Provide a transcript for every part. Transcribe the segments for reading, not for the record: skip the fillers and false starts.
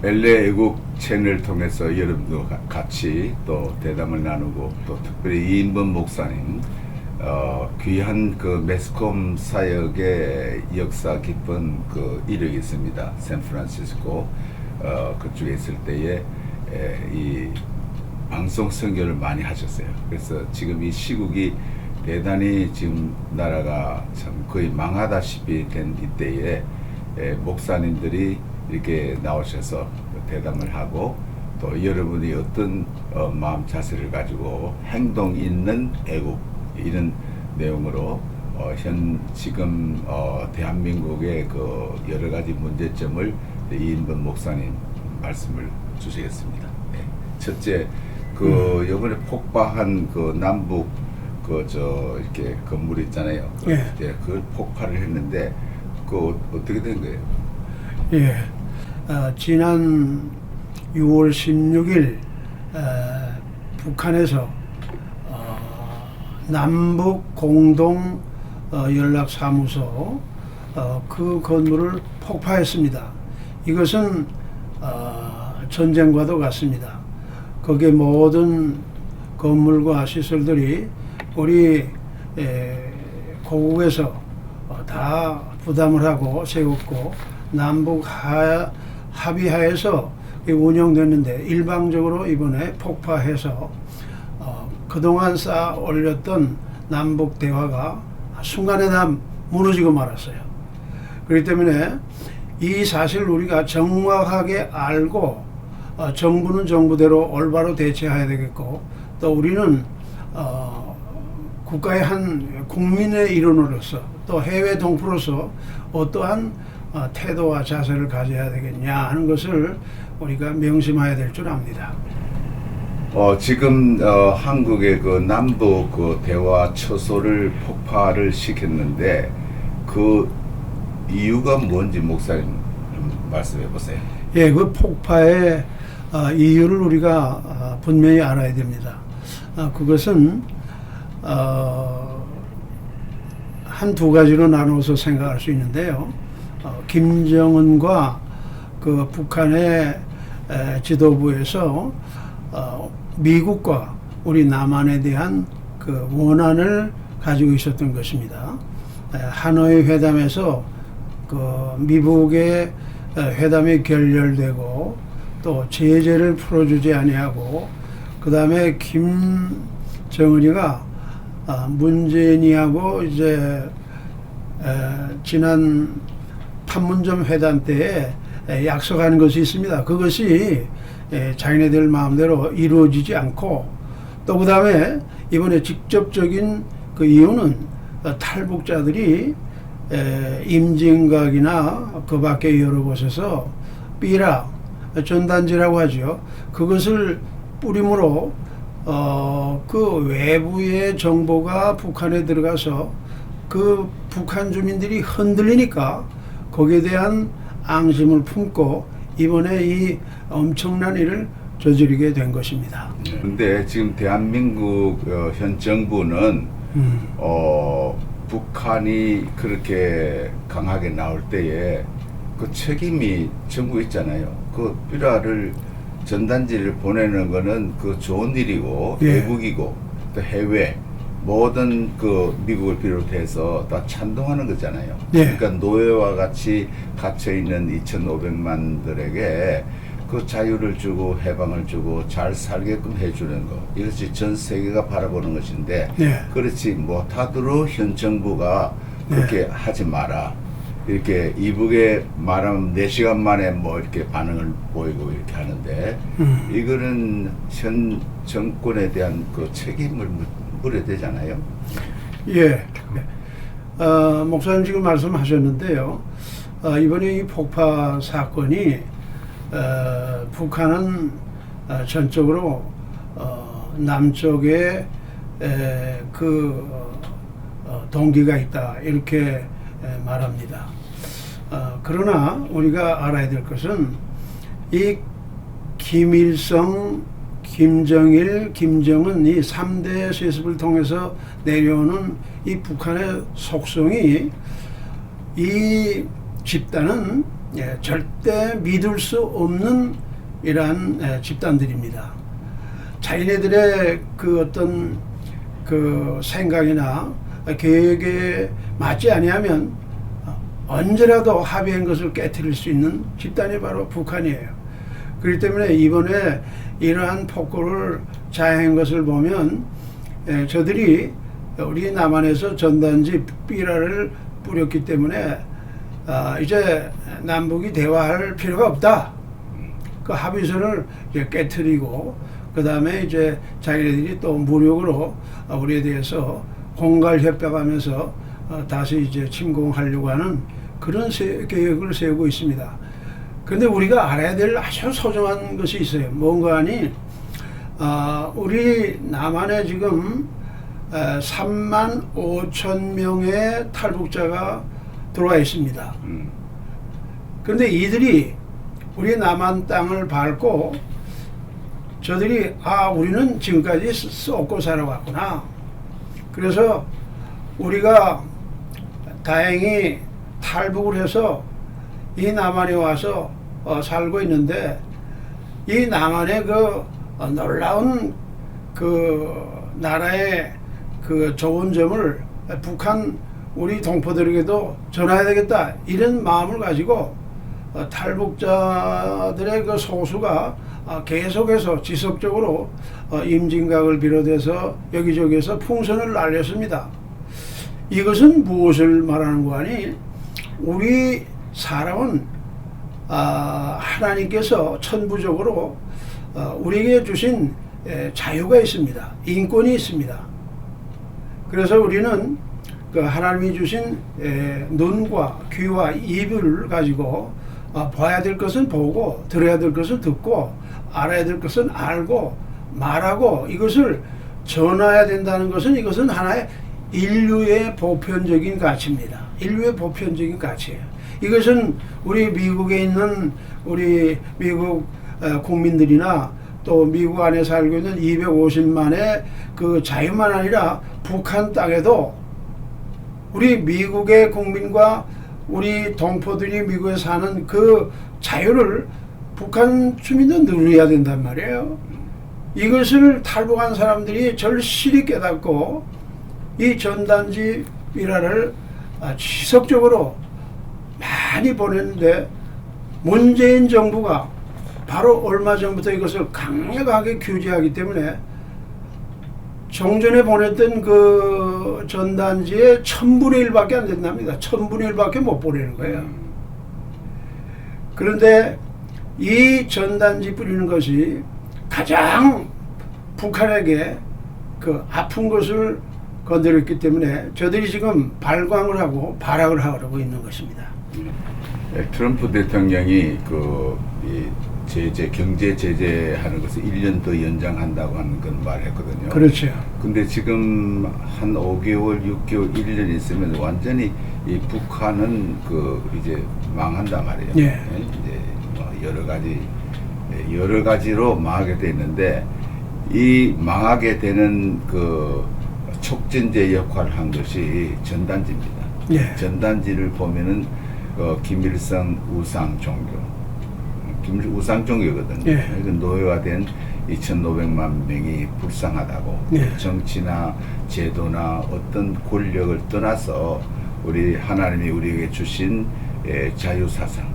LA 애국 채널을 통해서 여러분도 같이 또 대담을 나누고 또 특별히 이인범 목사님 귀한 그 매스컴 사역의 역사 깊은 그 이력이 있습니다. 샌프란시스코 그쪽에 있을 때에 이 방송 선교를 많이 하셨어요. 그래서 지금 이 시국이 대단히 지금 나라가 참 거의 망하다시피 된 이때에 목사님들이 이렇게 나오셔서 대담을 하고 또 여러분이 어떤 마음 자세를 가지고 행동 있는 애국 이런 내용으로 지금 대한민국의 그 여러 가지 문제점을 이인범 목사님 말씀을 주시겠습니다. 네. 첫째, 그 요번에 폭파한 그 남북 이렇게 건물 있잖아요. 예. 그걸 폭발을 했는데 그 어떻게 된 거예요? 예. 지난 6월 16일 북한에서 남북 공동 연락사무소 그 건물을 폭파했습니다. 이것은 전쟁과도 같습니다. 거기에 모든 건물과 시설들이 우리 고국에서 다 부담을 하고 세웠고 남북 합의하에서 운영됐는데 일방적으로 이번에 폭파해서 그동안 쌓아 올렸던 남북 대화가 순간에 다 무너지고 말았어요. 그렇기 때문에 이 사실을 우리가 정확하게 알고 정부는 정부대로 올바로 대처해야 되겠고 또 우리는 국가의 한 국민의 일원으로서 또 해외 동포로서 어떠한 태도와 자세를 가져야 되겠냐 하는 것을 우리가 명심해야 될 줄 압니다. 지금 한국의 그 남북 그 대화 처소를 폭파를 시켰는데 그 이유가 뭔지 목사님 말씀해 보세요. 예, 그 폭파의 이유를 우리가 분명히 알아야 됩니다. 그것은 한 두 가지로 나누어서 생각할 수 있는데요. 김정은과 그 북한의 지도부에서 미국과 우리 남한에 대한 그 원한을 가지고 있었던 것입니다. 하노이 회담에서 그 미국의 회담이 결렬되고 또 제재를 풀어주지 아니하고 그 다음에 김정은이가 문재인이하고 이제 지난 판문점 회담 때에 약속하는 것이 있습니다. 그것이 자기네들 마음대로 이루어지지 않고 또 그 다음에 이번에 직접적인 그 이유는 탈북자들이 임진각이나 그 밖에 여러 곳에서 삐라 전단지라고 하죠. 그것을 뿌림으로 그 외부의 정보가 북한에 들어가서 그 북한 주민들이 흔들리니까 거기에 대한 앙심을 품고 이번에 이 엄청난 일을 저지르게 된 것입니다. 그런데 지금 대한민국 현 정부는 북한이 그렇게 강하게 나올 때에 그 책임이 정부 있잖아요. 그 삐라를 전단지를 보내는 거는 그 좋은 일이고 예. 외국이고 또 해외 모든 그 미국을 비롯해서 다 찬동하는 거잖아요. 예. 그러니까 노예와 같이 갇혀 있는 2,500만들에게 그 자유를 주고 해방을 주고 잘 살게끔 해주는 거, 이것이 전 세계가 바라보는 것인데 예. 그렇지 못하도록 현 정부가 그렇게 하지 마라. 이렇게 이북에 말하면 4시간 만에 뭐 이렇게 반응을 보이고 이렇게 하는데 이거는 현 정권에 대한 그 책임을 물어야 되잖아요. 예. 목사님 지금 말씀하셨는데요. 이번에 이 폭파 사건이 북한은 전적으로 남쪽에 그 동기가 있다 이렇게 말합니다. 그러나 우리가 알아야 될 것은 이 김일성, 김정일, 김정은 이 3대 세습을 통해서 내려오는 이 북한의 속성이 이 집단은 절대 믿을 수 없는 이러한 집단들입니다. 자기네들의 그 어떤 그 생각이나 계획에 맞지 아니하면 언제라도 합의한 것을 깨뜨릴 수 있는 집단이 바로 북한이에요. 그렇기 때문에 이번에 이러한 폭거를 자행한 것을 보면 저들이 우리 남한에서 전단지 삐라를 뿌렸기 때문에 이제 남북이 대화할 필요가 없다. 그 합의서를 이제 깨뜨리고 그 다음에 이제 자기네들이 또 무력으로 우리에 대해서 공갈협박하면서 다시 이제 침공하려고 하는 그런 계획을 세우고 있습니다. 그런데 우리가 알아야 될 아주 소중한 것이 있어요. 뭔가 하니 우리 남한에 지금 3만 5천 명의 탈북자가 들어와 있습니다. 그런데 이들이 우리 남한 땅을 밟고 저들이 우리는 지금까지 썩고 살아왔구나. 그래서 우리가 다행히 탈북을 해서 이 남한에 와서 살고 있는데 이 남한의 그 놀라운 그 나라의 그 좋은 점을 북한 우리 동포들에게도 전해야 되겠다 이런 마음을 가지고 탈북자들의 그 소수가 계속해서 지속적으로 임진각을 비롯해서 여기저기에서 풍선을 날렸습니다. 이것은 무엇을 말하는 거 아니? 우리 사람은 하나님께서 천부적으로 우리에게 주신 자유가 있습니다. 인권이 있습니다. 그래서 우리는 그 하나님이 주신 눈과 귀와 입을 가지고 봐야 될 것은 보고 들어야 될 것은 듣고 알아야 될 것은 알고 말하고 이것을 전해야 된다는 것은 이것은 하나의 인류의 보편적인 가치입니다. 인류의 보편적인 가치예요. 이것은 우리 미국에 있는 우리 미국 국민들이나 또 미국 안에 살고 있는 250만의 그 자유만 아니라 북한 땅에도 우리 미국의 국민과 우리 동포들이 미국에 사는 그 자유를 북한 주민도 누려야 된단 말이에요. 이것을 탈북한 사람들이 절실히 깨닫고 이 전단지 일화를 지속적으로 많이 보냈는데 문재인 정부가 바로 얼마 전부터 이것을 강력하게 규제하기 때문에 종전에 보냈던 그 전단지의 1000분의 1밖에 안 된답니다. 1000분의 1밖에 못 보내는 거예요. 그런데 이 전단지 뿌리는 것이 가장 북한에게 그 아픈 것을 건드렸기 때문에 저들이 지금 발광을 하고 발악을 하고 있는 것입니다. 트럼프 대통령이 경제 제재하는 것을 1년 더 연장한다고 하는 건 말했거든요. 그렇죠. 근데 지금 한 5개월, 6개월, 1년 있으면 완전히 이 북한은 이제 망한단 말이에요. 예. 이제 뭐 여러 가지로 망하게 돼 있는데 이 망하게 되는 그 촉진제 역할을 한 것이 전단지입니다. 예. 전단지를 보면은 김일성 우상 종교. 우상 종교거든요. 예. 노예화된 2,500만 명이 불쌍하다고. 예. 정치나 제도나 어떤 권력을 떠나서 우리 하나님이 우리에게 주신 자유사상,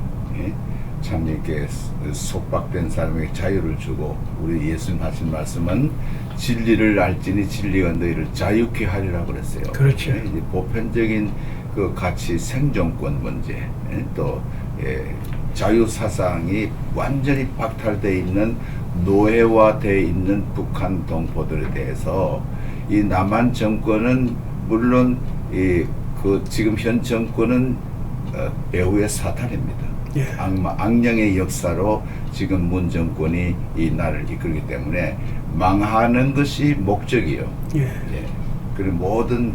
참 이렇게 속박된 사람에게 자유를 주고 우리 예수님 하신 말씀은 진리를 알지니 진리가 너희를 자유케 하리라고 그랬어요. 그렇죠. 이제 보편적인 그 가치 생존권 문제, 또 자유사상이 완전히 박탈되어 있는 노예화되어 있는 북한 동포들에 대해서 이 남한 정권은 물론 지금 현 정권은 배후의 사탄입니다. 예. 악령의 역사로 지금 문 정권이 이 나라를 이끌기 때문에 망하는 것이 목적이요. 예. 그리고 모든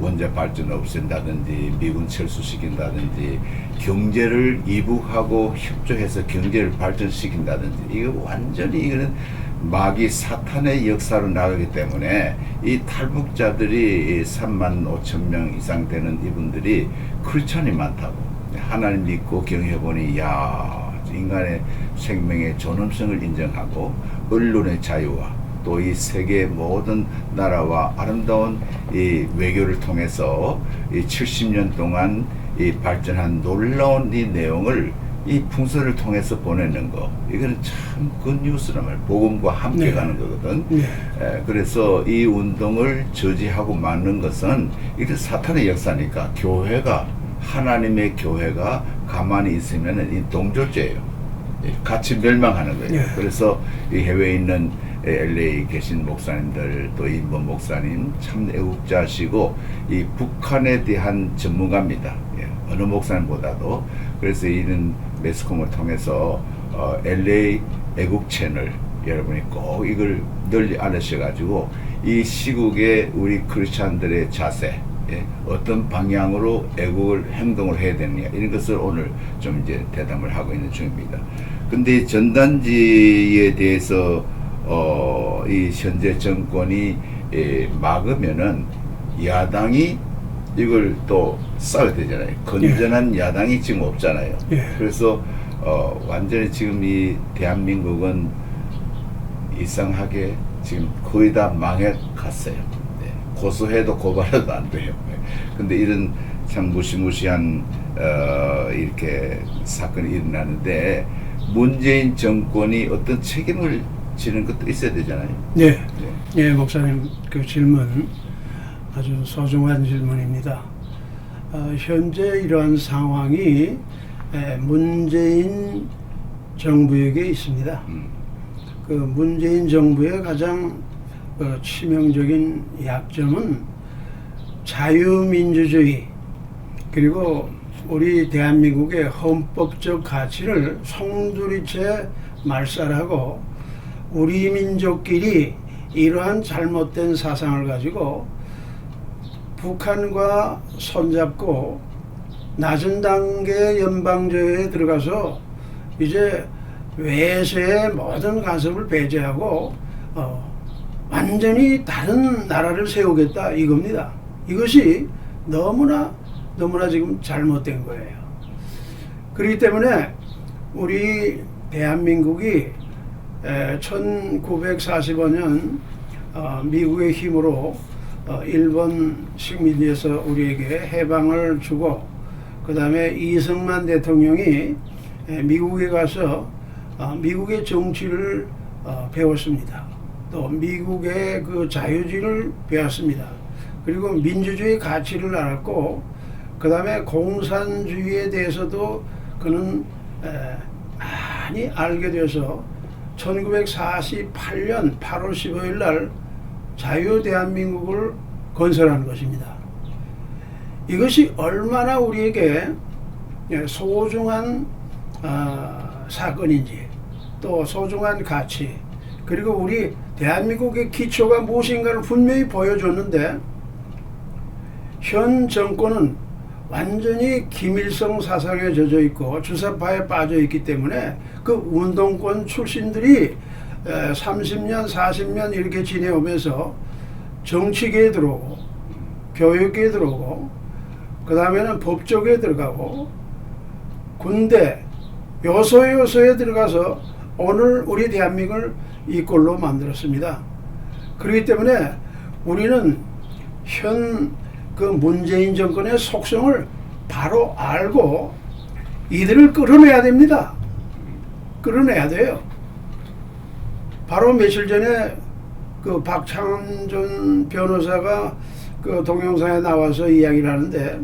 원자 발전 없앤다든지 미군 철수시킨다든지 경제를 이북하고 협조해서 경제를 발전시킨다든지 이거 완전히 이거는 마귀 사탄의 역사로 나가기 때문에 이 탈북자들이 3만 5천 명 이상 되는 이분들이 크리스천이 많다고 하나님 믿고 경영해보니 야 인간의 생명의 존엄성을 인정하고 언론의 자유와 또 이 세계 모든 나라와 아름다운 이 외교를 통해서 이 70년 동안 이 발전한 놀라운 이 내용을 이 풍선을 통해서 보내는 거 이거는 참 굿뉴스란 말이에요. 복음과 함께 네. 가는 거거든. 네. 그래서 이 운동을 저지하고 막는 것은 이게 사탄의 역사니까 교회가 하나님의 교회가 가만히 있으면 이 동조죄예요. 같이 멸망하는 거예요. 네. 그래서 이 해외에 있는 LA 계신 목사님들 또 임범 목사님 참 애국자시고 이 북한에 대한 전문가입니다. 어느 목사님보다도. 그래서 이런 매스컴을 통해서 LA 애국 채널 여러분이 꼭 이걸 널리 알으셔가지고 이 시국에 우리 크리스찬들의 자세 어떤 방향으로 애국을 행동을 해야 되느냐 이런 것을 오늘 좀 이제 대담을 하고 있는 중입니다. 근데 전단지에 대해서 이 현재 정권이 막으면은 야당이 이걸 또 싸워야 되잖아요. 건전한 야당이 지금 없잖아요. 그래서 완전히 지금 이 대한민국은 이상하게 지금 거의 다 망해 갔어요. 고소해도 고발해도 안 돼요. 근데 이런 참 무시무시한 이렇게 사건이 일어나는데 문재인 정권이 어떤 책임을 지는 것도 있어야 되잖아요. 네. 예, 목사님 그 질문 아주 소중한 질문입니다. 현재 이러한 상황이 문재인 정부에게 있습니다. 그 문재인 정부의 가장 치명적인 약점은 자유민주주의 그리고 우리 대한민국의 헌법적 가치를 송두리째 말살하고 우리 민족끼리 이러한 잘못된 사상을 가지고 북한과 손잡고 낮은 단계 연방제에 들어가서 이제 외세의 모든 간섭을 배제하고 완전히 다른 나라를 세우겠다 이겁니다. 이것이 너무나 지금 잘못된 거예요. 그렇기 때문에 우리 대한민국이 1945년 미국의 힘으로 일본 식민지에서 우리에게 해방을 주고 그 다음에 이승만 대통령이 미국에 가서 미국의 정치를 배웠습니다. 또 미국의 그 자유주의를 배웠습니다. 그리고 민주주의 가치를 알았고 그 다음에 공산주의에 대해서도 그는 많이 알게 되어서 1948년 8월 15일 날 자유대한민국을 건설한 것입니다. 이것이 얼마나 우리에게 소중한 사건인지 또 소중한 가치 그리고 우리 대한민국의 기초가 무엇인가를 분명히 보여줬는데 현 정권은 완전히 김일성 사상에 젖어 있고 주사파에 빠져 있기 때문에 그 운동권 출신들이 30년, 40년 이렇게 지내오면서 정치계에 들어오고 교육계에 들어오고 그 다음에는 법조계에 들어가고 군대 요소에 들어가서 오늘 우리 대한민국을 이 꼴로 만들었습니다. 그렇기 때문에 우리는 현 그 문재인 정권의 속성을 바로 알고 이들을 끌어내야 됩니다. 끌어내야 돼요. 바로 며칠 전에 그 박창준 변호사가 그 동영상에 나와서 이야기를 하는데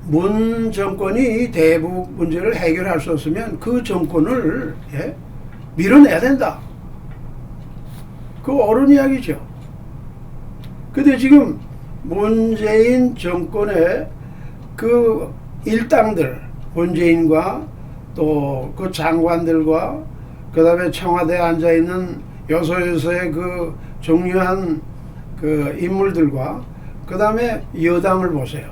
문 정권이 대북 문제를 해결할 수 없으면 그 정권을 밀어내야 된다. 그 옳은 이야기죠. 근데 지금 문재인 정권의 그 일당들, 문재인과 또 그 장관들과 그 다음에 청와대에 앉아있는 요소의 그 중요한 그 인물들과 그 다음에 여당을 보세요.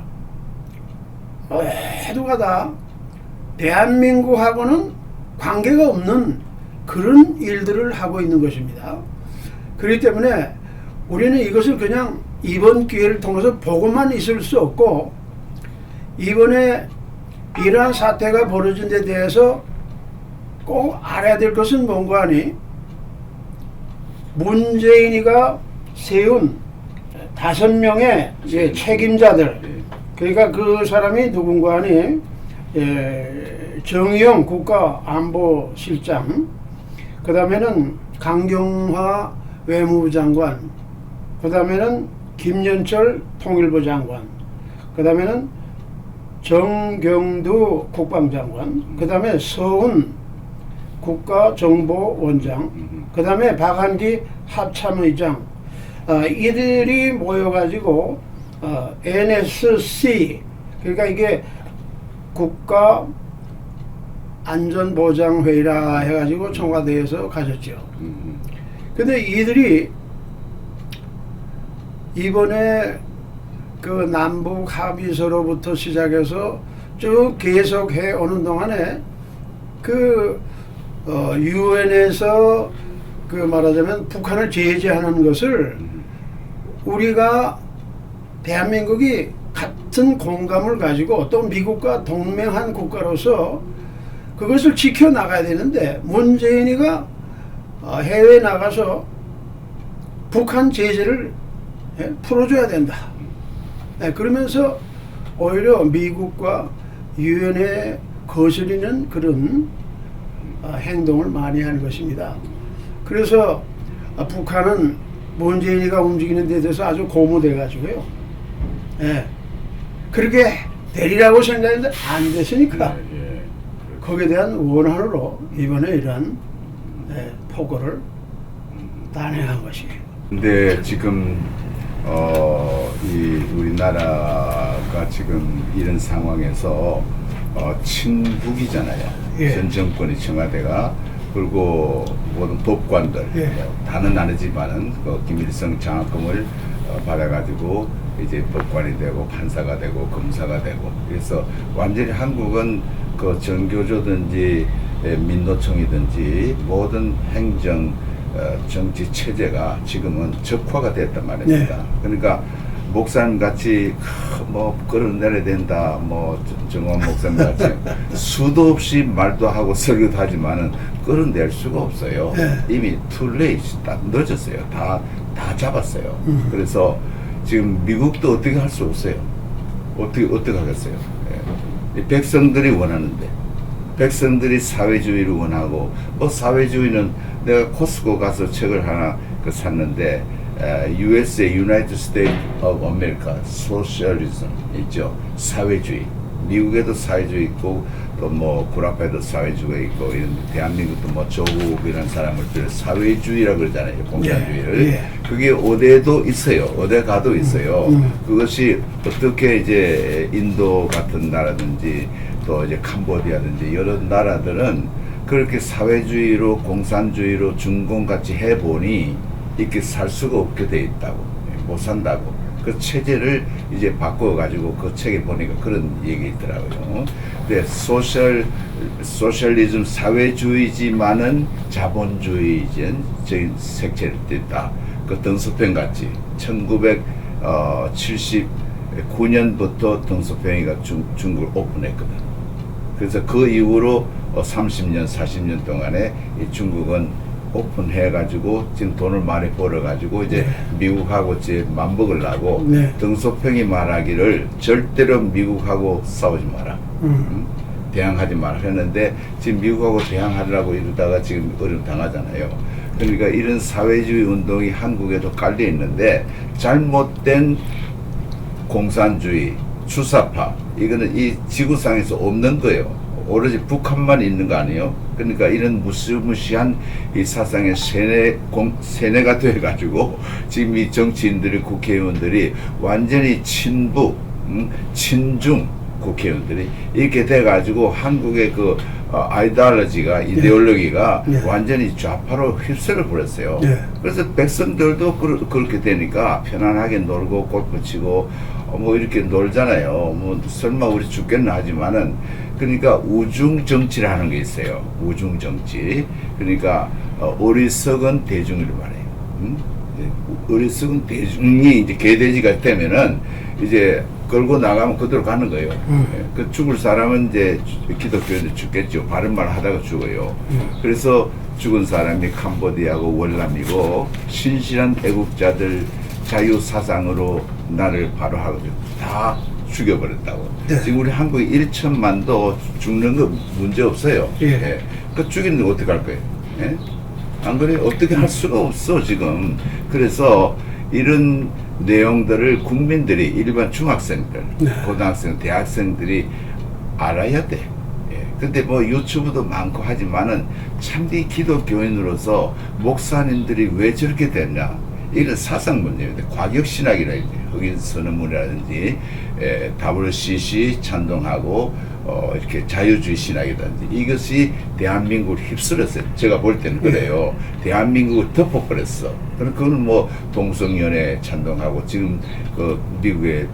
모두가 다 대한민국하고는 관계가 없는 그런 일들을 하고 있는 것입니다. 그렇기 때문에 우리는 이것을 그냥 이번 기회를 통해서 보고만 있을 수 없고 이번에 이러한 사태가 벌어진 데 대해서 꼭 알아야 될 것은 뭔가 하니 문재인이가 세운 5명의 책임자들, 그러니까 그 사람이 누군가 하니 정의용 국가안보실장, 그 다음에는 강경화 외무부 장관, 그 다음에는 김연철 통일부 장관, 그 다음에는 정경두 국방장관, 그 다음에 서훈 국가정보원장, 그 다음에 박한기 합참의장, 이들이 모여가지고 NSC, 그러니까 이게 국가안전보장회의라 해가지고 청와대에서 가졌죠. 근데 이들이 이번에 그 남북 합의서로부터 시작해서 쭉 계속해 오는 동안에 그 유엔에서 그 말하자면 북한을 제재하는 것을 우리가 대한민국이 같은 공감을 가지고 또 미국과 동맹한 국가로서 그것을 지켜나가야 되는데 문재인이가 해외에 나가서 북한 제재를 풀어줘야 된다. 그러면서 오히려 미국과 유엔에 거스리는 그런 행동을 많이 하는 것입니다. 그래서 북한은 문재인이가 움직이는 데 대해서 아주 고무돼 가지고요. 그렇게 되리라고 생각했는데 안 됐으니까 거기에 대한 원한으로 이번에 이러한 포고를 단행한 것이에요. 근데 지금 이 우리나라가 지금 이런 상황에서 친북이잖아요. 전 정권이 청와대가, 그리고 모든 법관들 다는 아니지만은 그 김일성 장학금을 받아가지고 이제 법관이 되고 판사가 되고 검사가 되고, 그래서 완전히 한국은 그 정교조든지 민노총이든지 모든 행정 정치 체제가 지금은 적화가 됐단 말입니다. 그러니까 목사님 같이 뭐 끌어내려야 된다, 뭐 정원 목사님 같이 수도 없이 말도 하고 설교도 하지만은 끌어낼 수가 없어요. 이미 too late, 다 늦었어요. 다 잡았어요. 그래서 지금 미국도 어떻게 할 수 없어요. 어떻게 하겠어요. 이 백성들이 원하는데, 백성들이 사회주의를 원하고, 뭐 사회주의는 내가 코스코 가서 책을 하나 샀는데 USA, United States of America, Socialism 있죠. 사회주의. 미국에도 사회주의 있고 또 뭐 구라파에도 사회주의가 있고, 이런 대한민국도 뭐 조국이라는 사람을 사회주의라고 그러잖아요. 공산주의를. 그게 어디에도 있어요. 어디 가도 있어요. 그것이 어떻게 이제 인도 같은 나라든지 또 이제 캄보디아든지 여러 나라들은 그렇게 사회주의로 공산주의로 중공같이 해보니 이렇게 살 수가 없게 돼 있다고, 못 산다고. 그 체제를 이제 바꿔가지고 그 책에 보니까 그런 얘기 있더라고요. 근데 소셜리즘 사회주의지만은 자본주의적인 색채를 띈다. 그 덩스팽 같이 1979년부터 덩스팽이가 중국을 오픈했거든. 그래서 그 이후로 30년, 40년 동안에 이 중국은 오픈해가지고 지금 돈을 많이 벌어가지고 이제 미국하고 이제 맞먹으려고 덩소평이 말하기를 절대로 미국하고 싸우지 마라. 대항하지 마라 했는데 지금 미국하고 대항하려고 이러다가 지금 어려움 당하잖아요. 그러니까 이런 사회주의 운동이 한국에도 깔려 있는데 잘못된 공산주의, 주사파, 이거는 이 지구상에서 없는 거예요. 오로지 북한만 있는 거 아니에요? 그러니까 이런 무시무시한 이 사상의 세뇌가 돼가지고 지금 이 정치인들이, 국회의원들이 완전히 친북, 친중 국회의원들이 이렇게 돼가지고 한국의 그 아이디올로지가, 이데올로기가 완전히 좌파로 휩쓸어 버렸어요. 그래서 백성들도 그렇게 되니까 편안하게 놀고 골프 치고 뭐 이렇게 놀잖아요. 뭐 설마 우리 죽겠나 하지만은, 그러니까 우중 정치를 하는 게 있어요. 우중 정치. 그러니까 어리석은 대중을 말해요. 어리석은 대중이 이제 개돼지가 되면은 이제 끌고 나가면 그대로 가는 거예요. 예, 그 죽을 사람은 이제 기독교인들 죽겠죠. 바른 말 하다가 죽어요. 그래서 죽은 사람이 캄보디아고 월남이고 신실한 애국자들 자유 사상으로 나를 바로 하거든요. 다 죽여버렸다고. 네. 지금 우리 한국에 1천만도 죽는 거 문제 없어요. 예. 그 죽이는데 어떻게 할 거예요? 예? 안 그래? 어떻게 할 수가 없어 지금. 그래서 이런 내용들을 국민들이 일반 중학생들, 네. 고등학생, 대학생들이 알아야 돼. 예. 근데 뭐 유튜브도 많고 하지만은 참디 기독교인으로서 목사님들이 왜 저렇게 됐냐? 이런 사상 문제입니다. 과격신학이라 흑인 선언문이라든지 WCC 찬동하고 이렇게 자유주의 신학이라든지 이것이 대한민국을 휩쓸었어요. 제가 볼 때는 그래요. 대한민국을 덮어버렸어. 그거는 뭐 동성연애 찬동하고 지금 그 미국의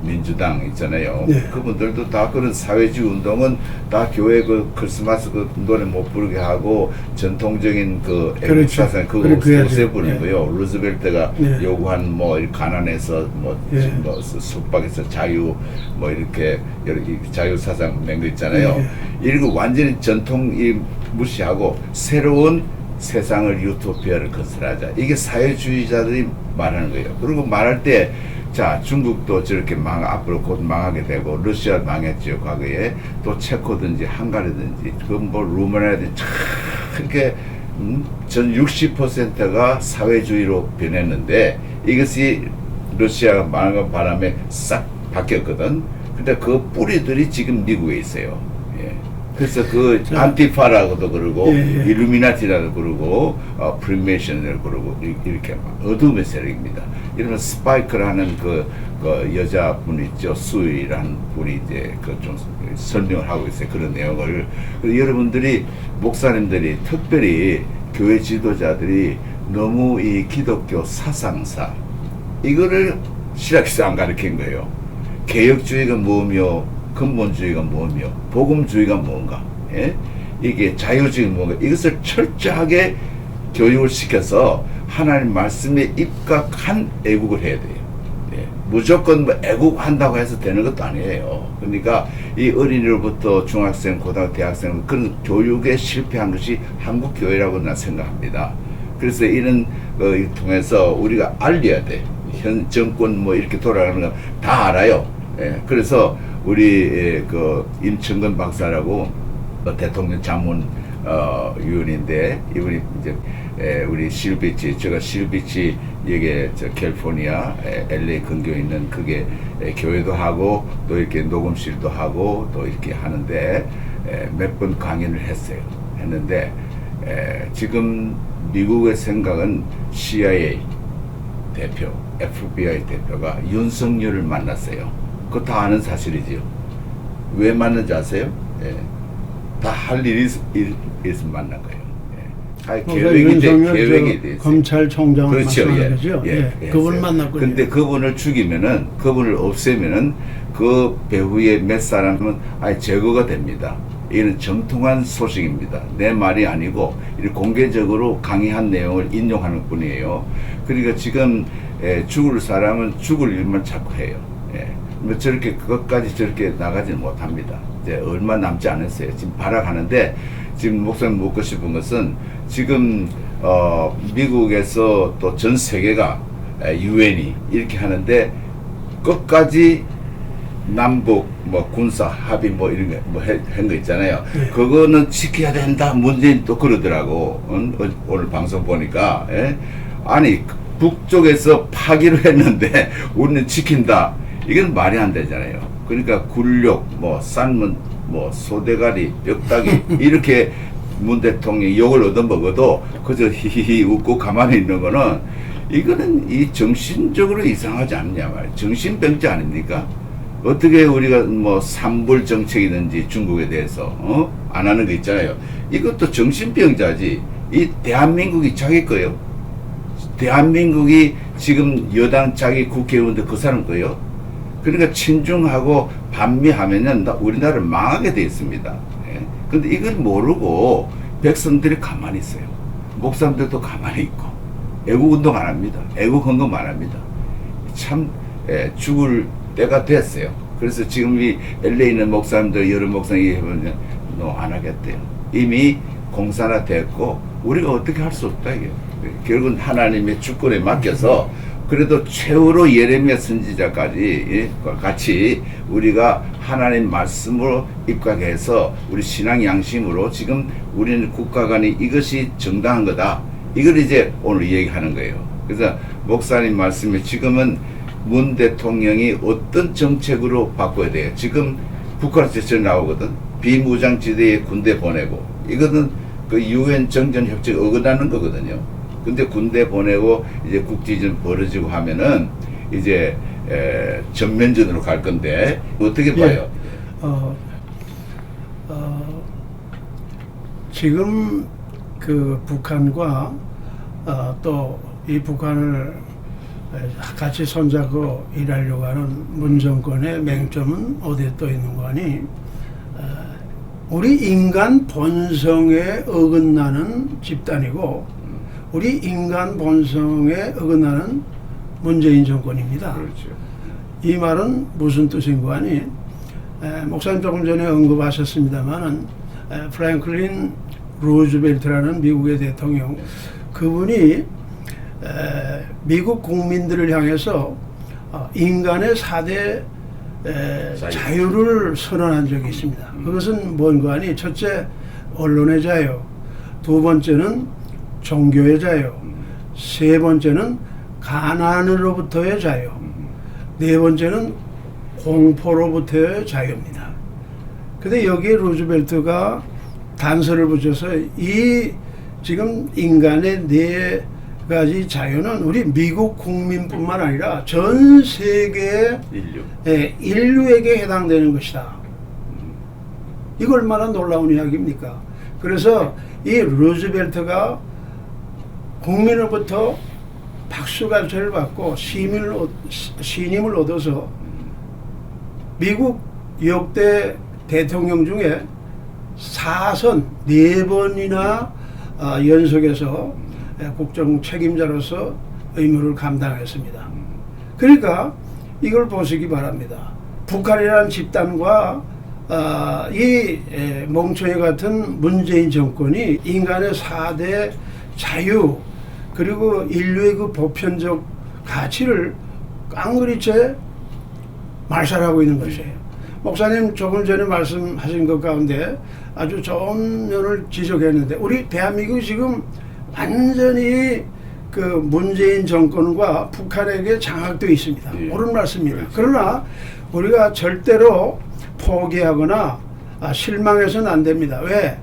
민주당 있잖아요. 네. 그분들도 다 그런 사회주의 운동은 다 교회 그 크리스마스 그 노래 못 부르게 하고 전통적인 그 애국 사상 그거 없애버린 거예요. 루즈벨트가 네. 요구한 뭐 가난해서 뭐 속박에서 자유 뭐 이렇게 자유 사상 낸 거 있잖아요. 이런 거 완전히 전통 무시하고 새로운 세상을 유토피아를 건설하자. 이게 사회주의자들이 말하는 거예요. 그리고 말할 때 자 중국도 저렇게 앞으로 곧 망하게 되고 러시아 망했죠 과거에 또 체코든지 헝가리든지 그건 뭐 루마니아든지 그렇게 전 60%가 사회주의로 변했는데 이것이 러시아가 망한 바람에 싹 바뀌었거든. 근데 그 뿌리들이 지금 미국에 있어요. 예. 그래서 그 안티파라고도 그러고 일루미나티라고 그러고 프리메이션을 그러고 이렇게 어둠의 세력입니다. 이러면 스파이크라는 그 여자분 있죠. 수이라는 분이 이제 그 좀 설명을 하고 있어요. 그런 내용을. 여러분들이 목사님들이 특별히 교회 지도자들이 너무 이 기독교 사상사 이거를 신학에서 안 가르친 거예요. 개혁주의가 뭐며 근본주의가 뭐며 복음주의가 뭔가 이게 자유주의가 뭔가 이것을 철저하게 교육을 시켜서 하나님 말씀에 입각한 애국을 해야 돼요. 무조건 뭐 애국한다고 해서 되는 것도 아니에요. 그러니까 이 어린이로부터 중학생, 고등학교, 대학생 그런 교육에 실패한 것이 한국 교회라고 난 생각합니다. 그래서 이런 걸 통해서 우리가 알려야 돼. 현 정권 뭐 이렇게 돌아가는 거 다 알아요. 그래서 우리 그 임천근 박사라고 대통령 자문 위원인데 이분이 이제 우리 실비치 제가 실비치 여기 저 캘리포니아 LA 근교에 있는 그게 교회도 하고 또 이렇게 녹음실도 하고 또 이렇게 하는데 몇 번 강연을 했는데 지금 미국의 생각은 CIA 대표, FBI 대표가 윤석열을 만났어요. 그거 다 아는 사실이지요. 왜 만났는지 아세요? 다 할 일이 있으면 만난 거예요. 계획이 돼 있어요. 검찰총장을 그렇죠. 만나는 거죠. 그분을 만났군요. 근데 그분을 죽이면은 그분을 없애면은 그 배후에 몇 사람은 아예 제거가 됩니다. 이는 정통한 소식입니다. 내 말이 아니고 이렇게 공개적으로 강의한 내용을 인용하는 뿐이에요. 그러니까 지금 죽을 사람은 죽을 일만 자꾸 해요. 뭐 저렇게 그것까지 저렇게 나가지는 못합니다. 이제 얼마 남지 않았어요. 지금 발악하는데 지금 목사님 묻고 싶은 것은 지금 미국에서 또 전 세계가 유엔이 이렇게 하는데 끝까지 남북 뭐 군사 합의 뭐 이런 거 뭐 한 거 있잖아요. 그거는 지켜야 된다. 문재인 또 그러더라고. 오늘 방송 보니까 아니 북쪽에서 파기로 했는데 우리는 지킨다. 이건 말이 안 되잖아요. 그러니까 굴욕, 뭐 삶은 뭐 소대가리, 뼈다귀 이렇게 문 대통령이 욕을 얻어먹어도 그저 히히히 웃고 가만히 있는 거는 이거는 이 정신적으로 이상하지 않냐 말이에요. 정신병자 아닙니까? 어떻게 우리가 뭐 삼불 정책이든지 중국에 대해서 안 하는 거 있잖아요. 이것도 정신병자지. 이 대한민국이 자기 거예요. 대한민국이 지금 여당 자기 국회의원들 그 사람 거예요. 그러니까 친중하고 반미하면은 우리나라를 망하게 돼 있습니다. 근데 이걸 모르고 백성들이 가만히 있어요. 목사님들도 가만히 있고 애국운동 안 합니다. 애국 헌금 안 합니다. 참 죽을 때가 됐어요. 그래서 지금 이 LA 있는 목사님들 여러 목사님이 해보면 안 하겠대요. 이미 공산화됐고 우리가 어떻게 할 수 없다 이게. 결국은 하나님의 주권에 맡겨서 그래도 최후로 예레미야 선지자까지 같이 우리가 하나님 말씀으로 입각해서 우리 신앙 양심으로 지금 우리는 국가 간에 이것이 정당한 거다. 이걸 이제 오늘 얘기하는 거예요. 그래서 목사님 말씀에 지금은 문 대통령이 어떤 정책으로 바꿔야 돼요. 지금 북한에서 저 나오거든. 비무장지대에 군대 보내고 이거는 그 UN 정전 협정에 어긋나는 거거든요. 근데 군대 보내고 이제 국지전 벌어지고 하면은 이제 전면전으로 갈 건데 어떻게 봐요? 지금 그 북한과 또 이 북한을 같이 손잡고 일하려고 하는 문 정권의 맹점은 어디에 또 있는 거니? 우리 인간 본성에 어긋나는 집단이고 우리 인간 본성에 어긋나는 문재인 정권입니다. 그렇죠. 이 말은 무슨 뜻인 거 아니? 목사님 조금 전에 언급하셨습니다만은 프랭클린 루즈벨트라는 미국의 대통령, 그분이 미국 국민들을 향해서 인간의 4대 자유를 선언한 적이 있습니다. 그것은 뭔가 하니? 첫째, 언론의 자유. 두 번째는 종교의 자유. 세 번째는 가난으로부터의 자유. 네 번째는 공포로부터의 자유입니다. 근데 여기에 루즈벨트가 단서를 붙여서 이 지금 인간의 네 가지 자유는 우리 미국 국민뿐만 아니라 전 세계의 인류에게 해당되는 것이다. 이거 얼마나 놀라운 이야기입니까? 그래서 이 루즈벨트가 국민으로부터 박수갈채를 받고 신임을 얻어서 미국 역대 대통령 중에 4선 4번이나 연속해서 국정 책임자로서 의무를 감당했습니다. 그러니까 이걸 보시기 바랍니다. 북한이라는 집단과 이 멍청이 같은 문재인 정권이 인간의 4대 자유 그리고 인류의 그 보편적 가치를 깡그리째 말살하고 있는 것이에요. 목사님 조금 전에 말씀하신 것 가운데 아주 좋은 면을 지적했는데 우리 대한민국이 지금 완전히 그 문재인 정권과 북한에게 장악되어 있습니다. 예. 옳은 말씀입니다. 그렇죠. 그러나 우리가 절대로 포기하거나 실망해서는 안 됩니다. 왜?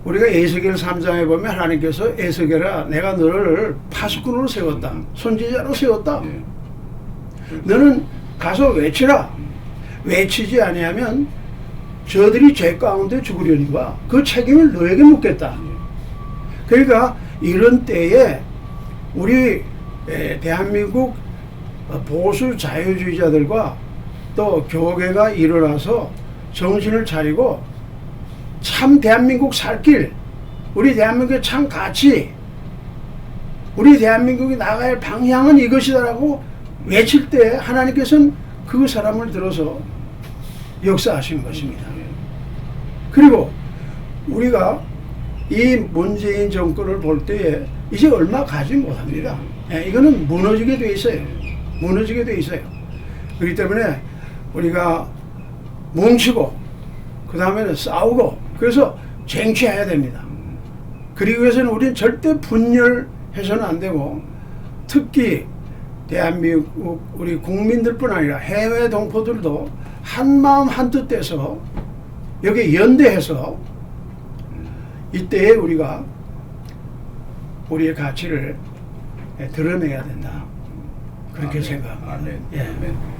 우리가 에스겔 3장에 보면 하나님께서 에스겔아 내가 너를 파수꾼으로 세웠다. 선지자로 세웠다. 예. 너는 가서 외치라. 외치지 아니하면 저들이 죄 가운데 죽으려니와 그 책임을 너에게 묻겠다. 그러니까 이런 때에 우리 대한민국 보수 자유주의자들과 또 교계가 일어나서 정신을 차리고 참 대한민국 살 길, 우리 대한민국의 참 가치, 우리 대한민국이 나가야 할 방향은 이것이다라고 외칠 때 하나님께서는 그 사람을 들어서 역사하신 것입니다. 그리고 우리가 이 문재인 정권을 볼 때에 이제 얼마 가지 못합니다. 이거는 무너지게 돼 있어요. 무너지게 돼 있어요. 그렇기 때문에 우리가 뭉치고 그 다음에는 싸우고 그래서 쟁취해야 됩니다. 그러기 위해서는 우리는 절대 분열해서는 안 되고 특히 대한민국 우리 국민들뿐 아니라 해외 동포들도 한마음 한뜻 돼서 여기 연대해서 이때에 우리가 우리의 가치를 드러내야 된다. 그렇게 생각합니다. 아멘. 예. 아멘.